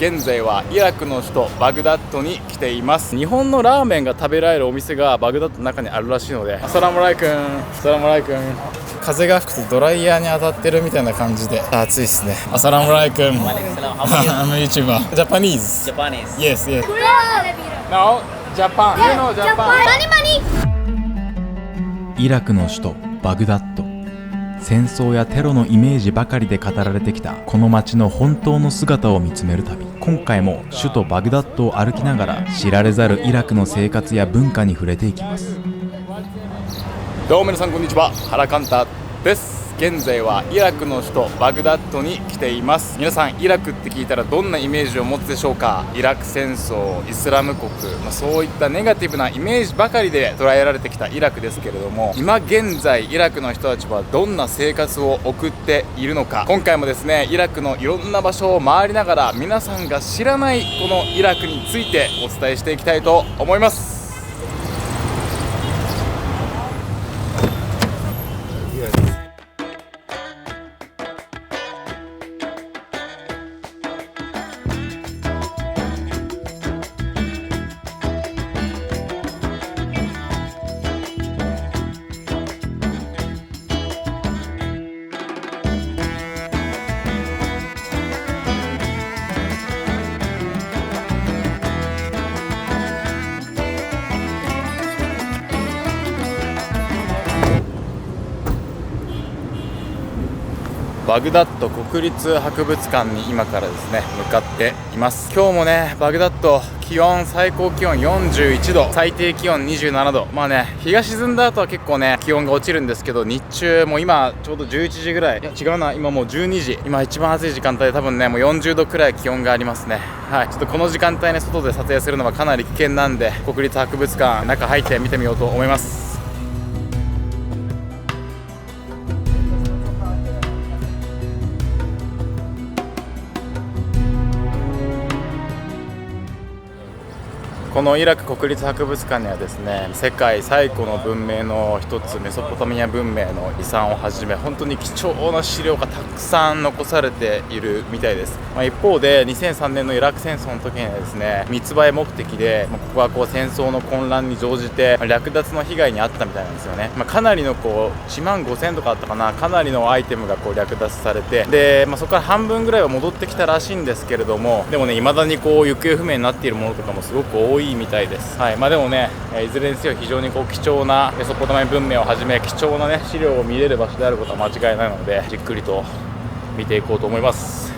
現在はイラクの首都バグダッドに来ています。日本のラーメンが食べられるお店がバグダッドの中にあるらしいので、アサラムライクン、アサラムライクン。風が吹くとドライヤーに当たってるみたいな感じで暑いですね。アサラムライクン。I'm a YouTuber. Japanese. Yes, yes. No, Japan. You know Japan. イラクの首都バグダッド。戦争やテロのイメージばかりで語られてきたこの街の本当の姿を見つめる旅。今回も首都バグダッドを歩きながら知られざるイラクの生活や文化に触れていきます。どうも皆さんこんにちは、原カンタです。現在はイラクの首都バグダッドに来ています。皆さんイラクって聞いたらどんなイメージを持つでしょうか。イラク戦争、イスラム国、そういったネガティブなイメージばかりで捉えられてきたイラクですけれども、今現在イラクの人たちはどんな生活を送っているのか。今回もですね、イラクのいろんな場所を回りながら皆さんが知らないこのイラクについてお伝えしていきたいと思います。バグダッド国立博物館に今からですね向かっています。今日もねバグダッド最高気温41度、最低気温27度。日が沈んだ後は結構ね気温が落ちるんですけど、日中もう今ちょうど11時ぐらい、いや違うな、今もう12時、今一番暑い時間帯で多分ねもう40度くらい気温がありますね。はい、ちょっとこの時間帯ね外で撮影するのはかなり危険なんで、国立博物館中入って見てみようと思います。このイラク国立博物館にはですね、世界最古の文明の一つメソポタミア文明の遺産をはじめ本当に貴重な資料がたくさん残されているみたいです。一方で2003年のイラク戦争の時にはですね、密売目的でここは戦争の混乱に乗じて略奪の被害に遭ったみたいなんですよね。かなりの1万5000とかあったかな、かなりのアイテムが略奪されて、で、そこから半分ぐらいは戻ってきたらしいんですけれども、でもね未だに行方不明になっているものとかもすごく多いみたいです。はい、でもね、いずれにせよ非常に貴重なメソポタミア文明をはじめ貴重なね資料を見れる場所であることは間違いないので、じっくりと見ていこうと思います。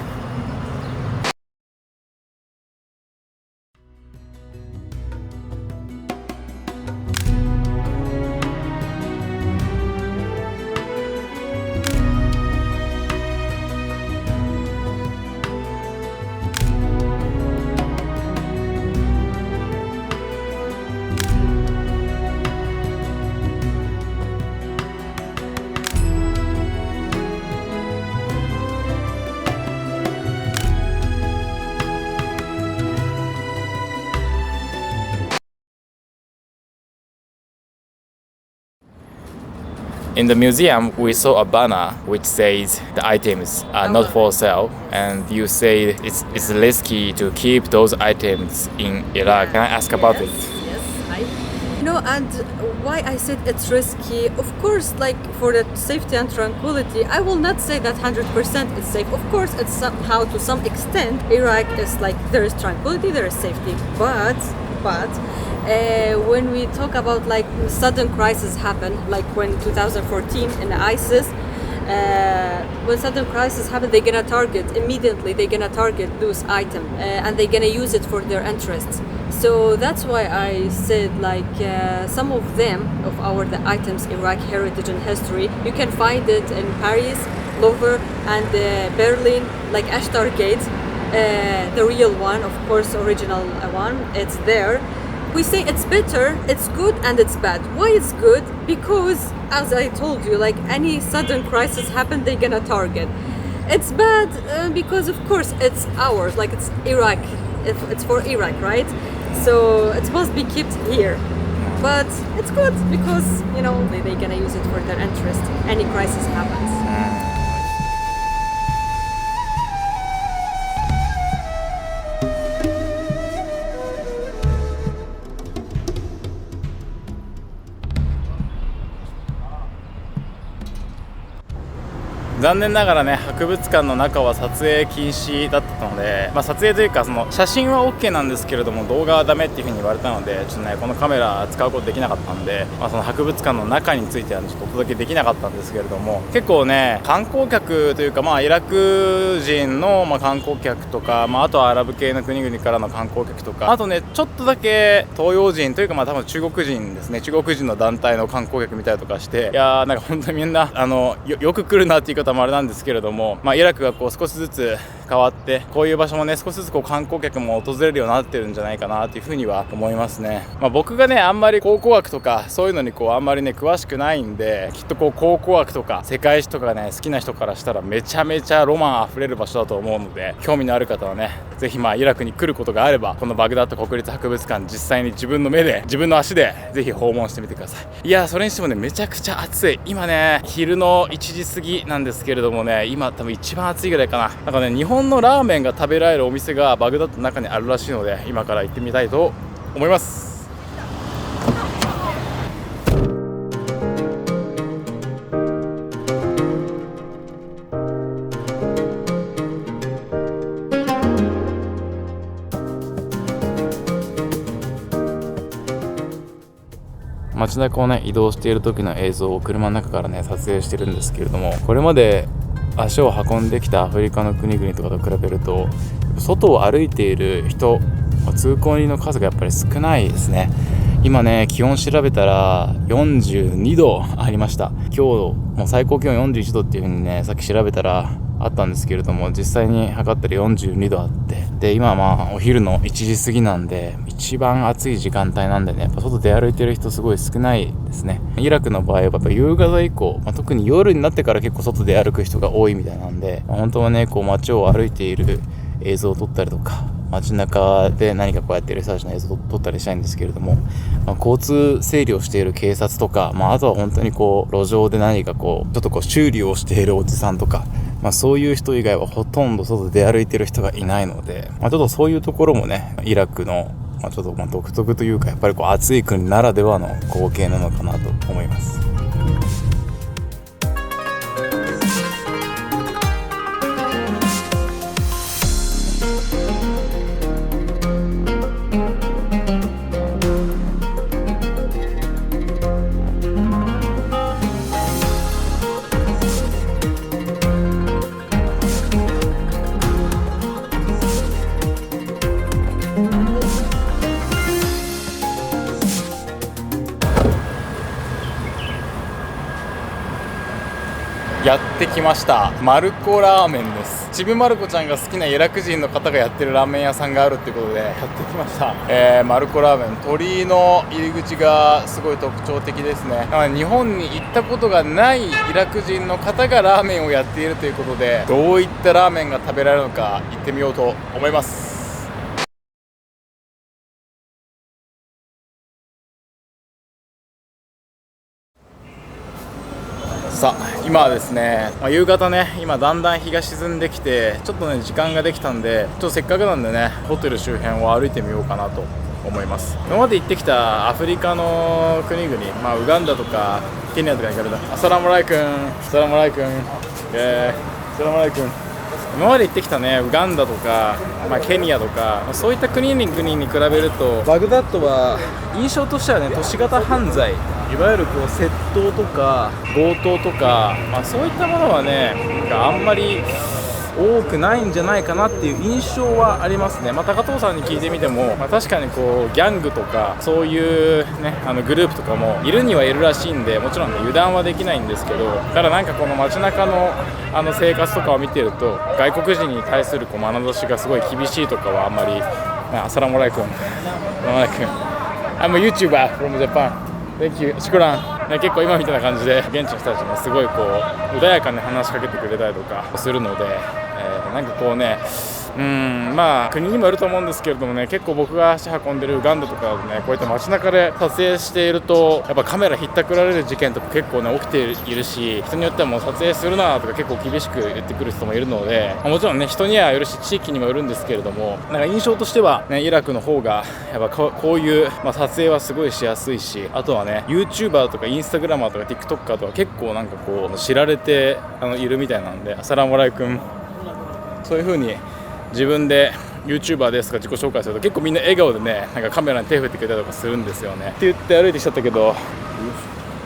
In the museum, we saw a banner which says the items are not for sale, and you say it's risky to keep those items in Iraq. Can I ask about it? And why I said it's risky, of course, for the safety and tranquility, I will not say that 100% is safe. Of course, it's somehow to some extent, Iraq is there is tranquility, there is safety, but when we talk about sudden crisis happen, like when 2014 in ISIS, when sudden crisis happen, they're gonna target immediately. They're gonna target those items and they're gonna use it for their interests. So that's why I said some of them of the items Iraq heritage and history, you can find it in Paris, Louvre, and Berlin, like Ashtar Gate, the real one, of course, original one. It's there. We say it's better, it's good, and it's bad. Why it's good? Because, as I told you, any sudden crisis happen, they're gonna target. It's bad because, of course, it's ours, it's Iraq. It's for Iraq, right? So it must be kept here. But it's good because, they're gonna use it for their interest. Any crisis happens. 残念ながらね博物館の中は撮影禁止だったので、撮影というかその写真は OK なんですけれども動画はダメっていう風に言われたのでちょっとねこのカメラ使うことできなかったんで、その博物館の中についてはちょっとお届けできなかったんですけれども、結構ね観光客というかイラク人の観光客とか、あとはアラブ系の国々からの観光客とか、あとねちょっとだけ東洋人というか多分中国人ですね、中国人の団体の観光客見たりとかして、いやーなんか本当にみんなよく来るなっていう言い方もあれなんですけれども、イラクがこう少しずつ変わってこういう場所もね少しずつこう観光客も訪れるようになってるんじゃないかなというふうには思いますね。僕がねあんまり考古学とかそういうのにこうあんまりね詳しくないんで、きっとこう考古学とか世界史とかね好きな人からしたらめちゃめちゃロマンあふれる場所だと思うので、興味のある方はねぜひイラクに来ることがあればこのバグダッド国立博物館実際に自分の目で自分の足でぜひ訪問してみてください。いやそれにしてもねめちゃくちゃ暑い。今ね昼の1時過ぎなんですけれどもね、今多分一番暑いぐらいかな。なんかね日本のラーメンが食べられるお店がバグダッドの中にあるらしいので今から行ってみたいと思います。街中をね移動している時の映像を車の中からね撮影してるんですけれども、これまで足を運んできたアフリカの国々とかと比べると外を歩いている人、通行人の数がやっぱり少ないですね。今ね気温調べたら42度ありました。今日もう最高気温41度っていう風にねさっき調べたらあったんですけれども、実際に測ったら42度あって、で今お昼の1時過ぎなんで一番暑い時間帯なんでね、やっぱ外出歩いてる人すごい少ないですね。イラクの場合はやっぱ夕方以降、特に夜になってから結構外で歩く人が多いみたいなんで、本当はねこう街を歩いている映像を撮ったりとか街中で何かこうやっている人たちの映像を撮ったりしたいんですけれども、交通整理をしている警察とか、あとは本当にこう路上で何かこうちょっとこう修理をしているおじさんとか、そういう人以外はほとんど外で出歩いている人がいないので、ちょっとそういうところもねイラクのちょっと独特というかやっぱりこう暑い国ならではの光景なのかなと思います。やってきました。マルコラーメンです。ちびまる子ちゃんが好きなイラク人の方がやってるラーメン屋さんがあるっていうことでやってきました。マルコラーメン、鳥居の入り口がすごい特徴的ですね。日本に行ったことがないイラク人の方がラーメンをやっているということで、どういったラーメンが食べられるのか行ってみようと思います。さあ今はですね、夕方ね今だんだん日が沈んできてちょっとね時間ができたんで、ちょっとせっかくなんでねホテル周辺を歩いてみようかなと思います。今まで行ってきたアフリカの国々、ウガンダとかケニアとかに比べたらアサラムアライクン、アサラムアライクン、アサラムアライクン、今まで行ってきたねウガンダとか、ケニアとか、そういった国に比べるとバグダッドは印象としてはね都市型犯罪、いわゆるこう窃盗とか強盗とか、そういったものはねあんまり多くないんじゃないかなっていう印象はありますね。高藤さんに聞いてみても、確かにこうギャングとかそういうねグループとかもいるにはいるらしいんで、もちろんね油断はできないんですけど、ただなんかこの街中の生活とかを見ていると外国人に対するこう眼差しがすごい厳しいとかはあんまり、アサラムアライクン、I'm a YouTuber from Japan。Thank you。シクラン。結構今みたいな感じで現地の人たちもすごいこう穏やかに話しかけてくれたりとかするので、なんかこうねまあ国にもよると思うんですけれどもね、結構僕が足運んでるウガンダとかでね、こうやって街中で撮影しているとやっぱカメラひったくられる事件とか結構ね起きているし、人によってはもう撮影するなとか結構厳しく言ってくる人もいるので、もちろんね人にはよるし地域にもよるんですけれども、なんか印象としてはねイラクの方がやっぱこういう、撮影はすごいしやすいし、あとはね YouTuber とか Instagramer とか TikToker とか結構なんかこう知られているみたいなんで、アサラムアライクン、そういう風に自分で YouTuber ですとか自己紹介すると結構みんな笑顔でね、なんかカメラに手振ってくれたりとかするんですよねって言って歩いてきちゃったけど、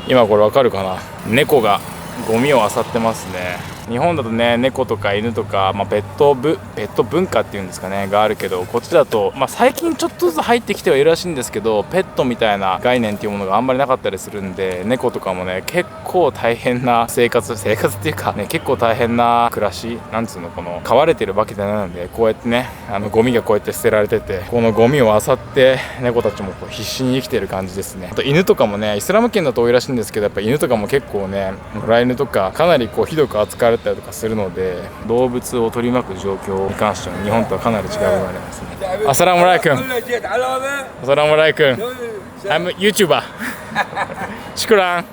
今これわかるかな、猫がゴミを漁ってますね。日本だとね猫とか犬とか、ペット文化っていうんですかねがあるけど、こっちだと、最近ちょっとずつ入ってきてはいるらしいんですけど、ペットみたいな概念っていうものがあんまりなかったりするんで、猫とかもね結構大変な生活っていうかね、結構大変な暮らし、なんつうの、この飼われてるわけじゃないので、こうやってねゴミがこうやって捨てられてて、このゴミを漁って猫たちもこう必死に生きてる感じですね。あと犬とかもね、イスラム圏だと多いらしいんですけど、やっぱ犬とかも結構ね、野良犬とかかなりこうひどく扱われたりとかするので、動物を取り巻く状況に関しては日本とはかなり違う部分がありますね。アサラムアライクン、アサラムアライクン、I'm YouTuber シクラン。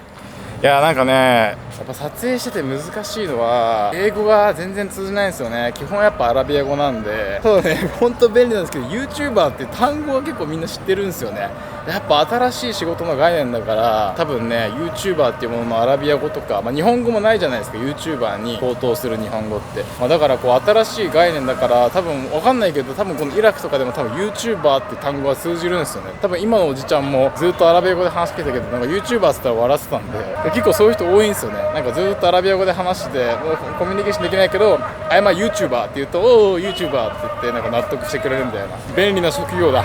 いやなんかね、やっぱ撮影してて難しいのは英語が全然通じないんですよね。基本やっぱアラビア語なんで、ただね本当便利なんですけど、 YouTuber って単語は結構みんな知ってるんですよね。やっぱ新しい仕事の概念だから、多分ね YouTuber っていうもののアラビア語とか、日本語もないじゃないですか YouTuber に相当する日本語って、だからこう新しい概念だから多分わかんないけど、多分このイラクとかでも多分 YouTuber って単語が通じるんですよね。多分今のおじちゃんもずっとアラビア語で話してたけど、なんか YouTuber って言ったら笑ってたんで、結構そういう人多いんですよね。なんかずっとアラビア語で話してて、もうコミュニケーションできないけど I'm a YouTuber って言うと、おー YouTuber って言ってなんか納得してくれるみたいな便利な職業だ。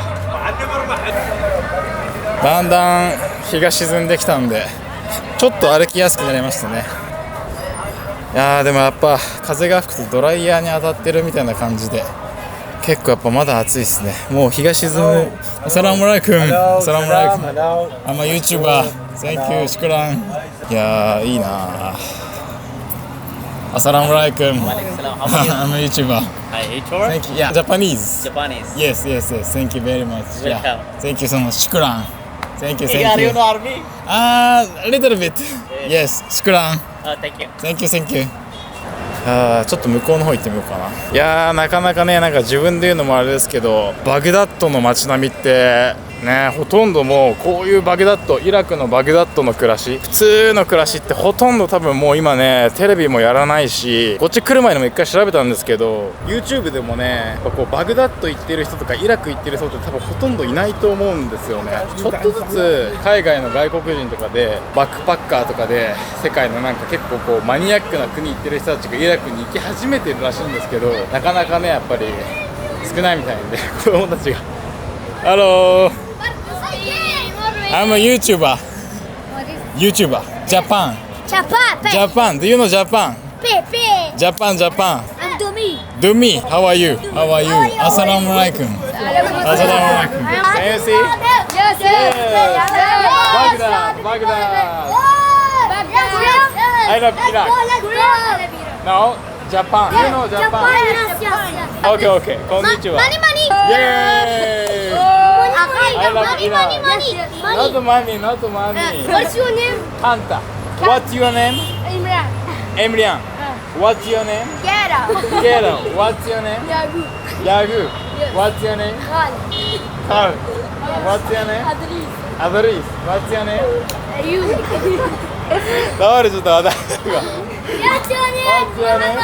だんだん日が沈んできたんでちょっと歩きやすくなりましたね。いやーでもやっぱ風が吹くとドライヤーに当たってるみたいな感じで、結構やっぱまだ暑いですね。もう日が沈む。アサラムアライクン、アサラムアライクン、I'm a YouTuber、 Thank you、 シクラン。いやーいいな。アサラムアライクン、I'm a YouTuber。Hi, tour? Thank you. Yeah, Japanese. Japanese. Yes. Thank you very much. Welcome. Yeah. Thank you so much. シクラン。Thank you. Are you know Arabic? A little bit. Yes. シクラン。Thank you. Thank you. ちょっと向こうの方行ってみようかな。いやーなかなかね、なんか自分で言うのもあれですけど、バグダッドの街並みってね、ほとんどもうこういうバグダッド、イラクのバグダッドの暮らし、普通の暮らしってほとんど多分もう今ねテレビもやらないし、こっち来る前にも一回調べたんですけど YouTube でもね、やっぱこうバグダッド行ってる人とかイラク行ってる人って多分ほとんどいないと思うんですよね。ちょっとずつ海外の外国人とかでバックパッカーとかで世界のなんか結構こうマニアックな国行ってる人たちがイラクに行き始めてるらしいんですけど、なかなかねやっぱり少ないみたいんで子供たちがHello, I'm a YouTuber. YouTuber. Japan. Japan. Do you know Japan? Japan. And Dumi. How are you? Assalamu alaikum. Assalamu alaikum. Can you see? Baghdad. I love Iraq. No, Japan. You know Japan? Okay. Konnichiwa. Yay! I love Iraq. Not money. What's your name? Hanta. What's your name? Imran. Emrian. What's your name? Gera. What's your name? Yagu. What's your name? Carl. What's your name? Adris. What's your name? What's your name?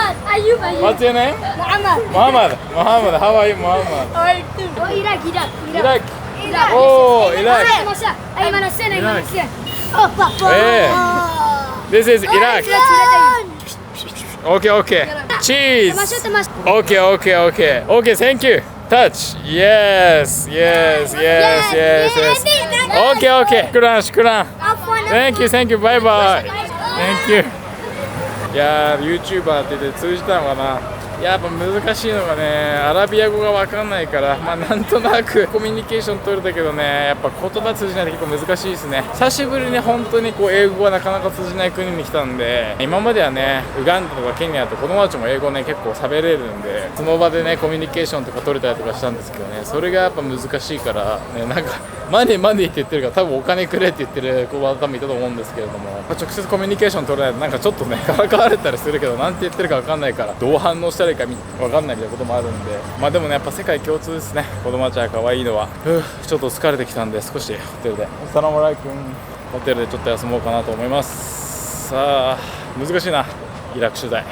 What's your name? Muhammad. How are you, Muhammad? Iraq. Oh, Iraq. This is Iraq. Okay. Cheese. Okay, thank you. Touch. Yes. Okay. Shukran. Thank you. Bye. Thank you. いやー YouTuber って言って通じたのかな。いやっぱ難しいのがね、アラビア語が分かんないから、なんとなくコミュニケーション取れたけどね、やっぱ言葉通じないと結構難しいですね。久しぶりに本当に英語がなかなか通じない国に来たんで、今まではねウガンダとかケニアと子供たちも英語ね結構喋れるんで、その場でねコミュニケーションとか取れたりとかしたんですけどね、それがやっぱ難しいから、ね、なんかマネーマネーって言ってるから多分お金くれって言ってる子は多分いたと思うんですけれども、直接コミュニケーション取れないとなんかちょっとねからかわれたりするけど、なんて言ってるか分かんないからどう反応したらいいか分かんないみたいなこともあるんで、でもねやっぱ世界共通ですね、子供たちは可愛いのは。ちょっと疲れてきたんで少しホテルでサラムアライクンホテルでちょっと休もうかなと思います。さあ難しいなイラク取材。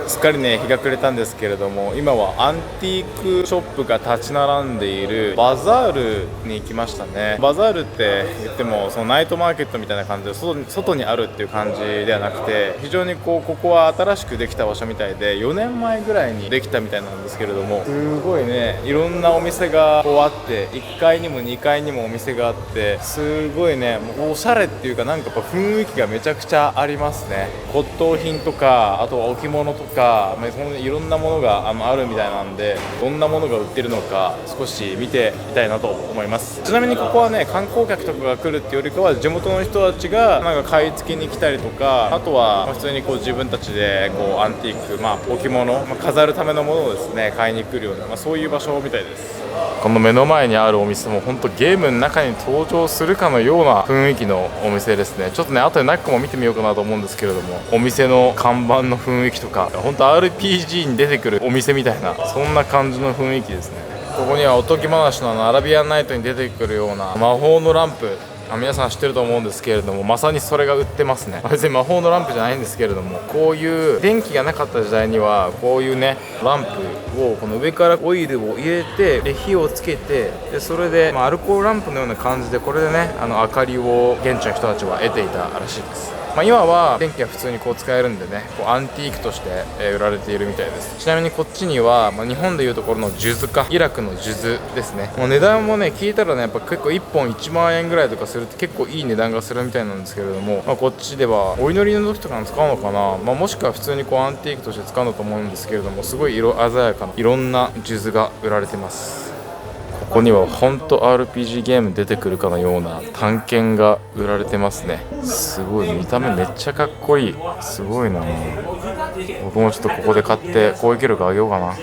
すっかりね日が暮れたんですけれども、今はアンティークショップが立ち並んでいるバザールに行きましたね。バザールって言ってもそのナイトマーケットみたいな感じで外にあるっていう感じではなくて、非常にここは新しくできた場所みたいで、4年前ぐらいにできたみたいなんですけれども、すごいねいろんなお店があって、1階にも2階にもお店があって、すごいねもうおしゃれっていうか、なんかやっぱ雰囲気がめちゃくちゃありますね。骨董品とか、あとは置物とか、いろんなものがあるみたいなんで、どんなものが売ってるのか少し見てみたいなと思います。ちなみにここはね観光客とかが来るっていうよりかは、地元の人たちがなんか買い付けに来たりとか、あとは普通に自分たちでアンティーク、置物、飾るためのものをですね買いに来るような、そういう場所みたいです。この目の前にあるお店も本当ゲームの中に登場するかのような雰囲気のお店ですね。ちょっとね後で中も見てみようかなと思うんですけれども、お店の看板の雰囲気とか本当 RPG に出てくるお店みたいな、そんな感じの雰囲気ですね。ここにはおとぎ話のアラビアンナイトに出てくるような魔法のランプ、皆さん知ってると思うんですけれども、まさにそれが売ってますね。別に魔法のランプじゃないんですけれども、こういう電気がなかった時代にはこういうねランプをこの上からオイルを入れて、で火をつけて、でそれで、アルコールランプのような感じで、これでね明かりを現地の人たちは得ていたらしいです。今は電気が普通に使えるんでね、アンティークとして、売られているみたいです。ちなみにこっちには、日本でいうところの数珠か、イラクの数珠ですね。値段もね聞いたらねやっぱ結構1本1万円ぐらいとかするって結構いい値段がするみたいなんですけれども、こっちではお祈りの時とかに使うのかな、もしくは普通にアンティークとして使うんだと思うんですけれども、すごい色鮮やかないろんな数珠が売られてます。ここには本当 RPG ゲーム出てくるかのような探検が売られてますね。すごい見た目めっちゃかっこいい。すごいな。僕もちょっとここで買って攻撃力上げようかな。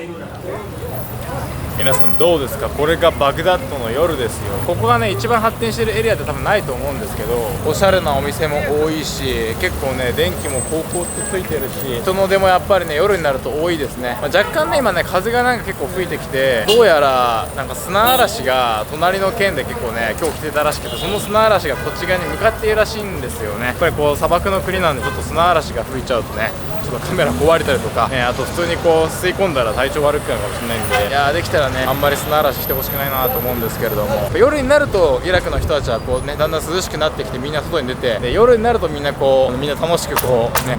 皆さんどうですか、これがバグダッドの夜ですよ。ここがね一番発展しているエリアって多分ないと思うんですけど、おしゃれなお店も多いし、結構ね電気も高校ってついてるし、人の出もやっぱりね夜になると多いですね。若干ね今ね風がなんか結構吹いてきて、どうやらなんか砂嵐が隣の県で結構ね今日来てたらしくて、その砂嵐がこっち側に向かっているらしいんですよね。やっぱり砂漠の国なんで、ちょっと砂嵐が吹いちゃうとねちょっとカメラ壊れたりとか、あと普通に吸い込んだら体調悪くなるかもしれないんで、いやできたらねあんまり砂嵐してほしくないなと思うんですけれども、夜になるとイラクの人たちはだんだん涼しくなってきて、みんな外に出て、で夜になるとみんな楽しく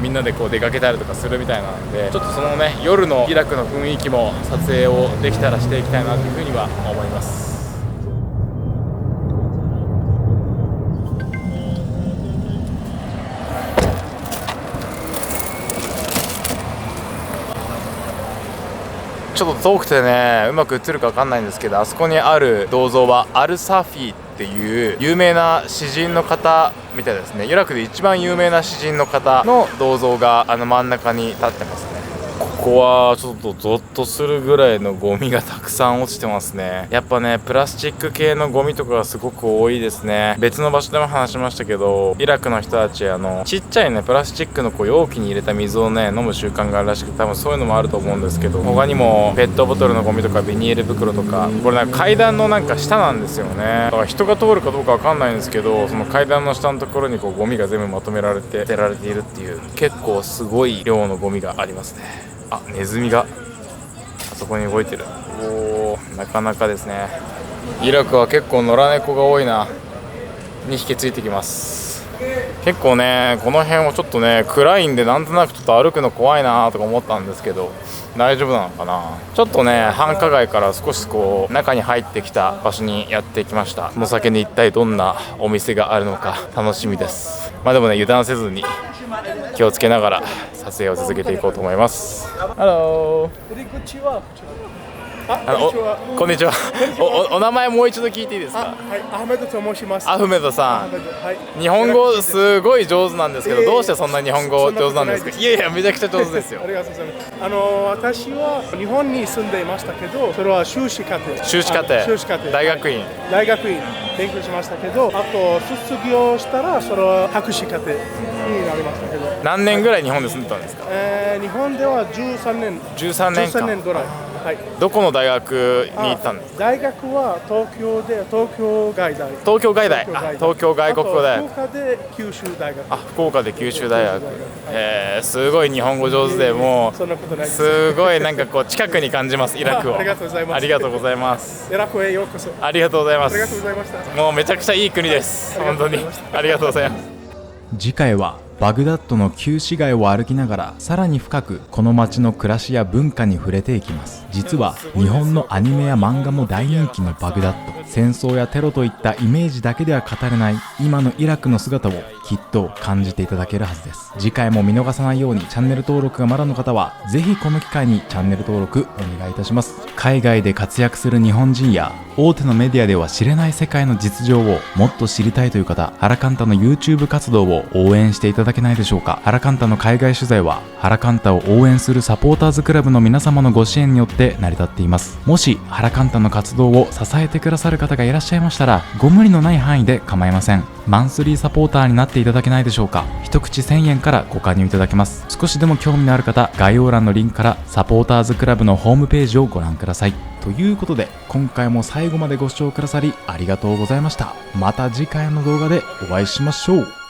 みんなで出かけたりとかするみたいなので、ちょっとそのね夜のイラクの雰囲気も撮影をできたらしていきたいなというふうには思います。ちょっと遠くてねうまく映るか分かんないんですけど、あそこにある銅像はアルサフィっていう有名な詩人の方みたいですね。イラクで一番有名な詩人の方の銅像が真ん中に立ってますね。ここはちょっとゾッとするぐらいのゴミがたくさん落ちてますね。やっぱねプラスチック系のゴミとかがすごく多いですね。別の場所でも話しましたけど、イラクの人たちちっちゃいねプラスチックの容器に入れた水をね飲む習慣があるらしくて、多分そういうのもあると思うんですけど、他にもペットボトルのゴミとかビニール袋とか、これなんか階段のなんか下なんですよね。だから人が通るかどうかわかんないんですけど、その階段の下のところにゴミが全部まとめられて捨てられているっていう、結構すごい量のゴミがありますね。ネズミがあそこに動いてる。なかなかですね。イラクは結構野良猫が多いな。2匹ついてきます。結構ねこの辺はちょっとね暗いんで、なんとなくちょっと歩くの怖いなとか思ったんですけど、大丈夫なのかな。ちょっとね繁華街から少しこう中に入ってきた場所にやってきました。この先に一体どんなお店があるのか楽しみです。まあでもね油断せずに気をつけながら撮影を続けていこうと思います。ハロー。こんにちは。お名前もう一度聞いていいですか。はい、アフメドと申します。アフメドさん、はい、日本語すごい上手なんですけど、どうしてそんな日本語上手なんですか。いやいやめちゃくちゃ上手ですよ。ありがとうございます。私は日本に住んでいましたけど、それは修士課程大学院勉強しましたけど、あと卒業したらそれは博士課程になりましたけど。何年ぐらい日本で住んでたんですか。日本では13年ぐらい。はい、どこの大学に行ったんですか。大学は東京外大。東京外国語大学。福岡で九州大学。福岡で九州大学。すごい日本語上手で、もうすごいなんかこう近くに感じますイラクを。ありがとうございます。ありがとうございます。イラクへようこそ。ありがとうございます。ありがとうございました。もうめちゃくちゃいい国です。本当にありがとうございます。次回はバグダッドの旧市街を歩きながらさらに深くこの街の暮らしや文化に触れていきます。実は日本のアニメや漫画も大人気のバグダッド。戦争やテロといったイメージだけでは語れない今のイラクの姿をきっと感じていただけるはずです。次回も見逃さないようにチャンネル登録がまだの方はぜひこの機会にチャンネル登録お願いいたします。海外で活躍する日本人や大手のメディアでは知れない世界の実情をもっと知りたいという方、ハラカンタの YouTube 活動を応援していただけないでしょうか。ハラカンタの海外取材はハラカンタを応援するサポーターズクラブの皆様のご支援によって成り立っています。もしハラカンタの活動を支えてくださる方がいらっしゃいましたら、ご無理のない範囲で構いません。マンスリーサポーターになっていただけないでしょうか。一口1000円からご加入いただけます。少しでも興味のある方、概要欄のリンクからサポーターズクラブのホームページをご覧ください。ということで今回も最後までご視聴くださりありがとうございました。また次回の動画でお会いしましょう。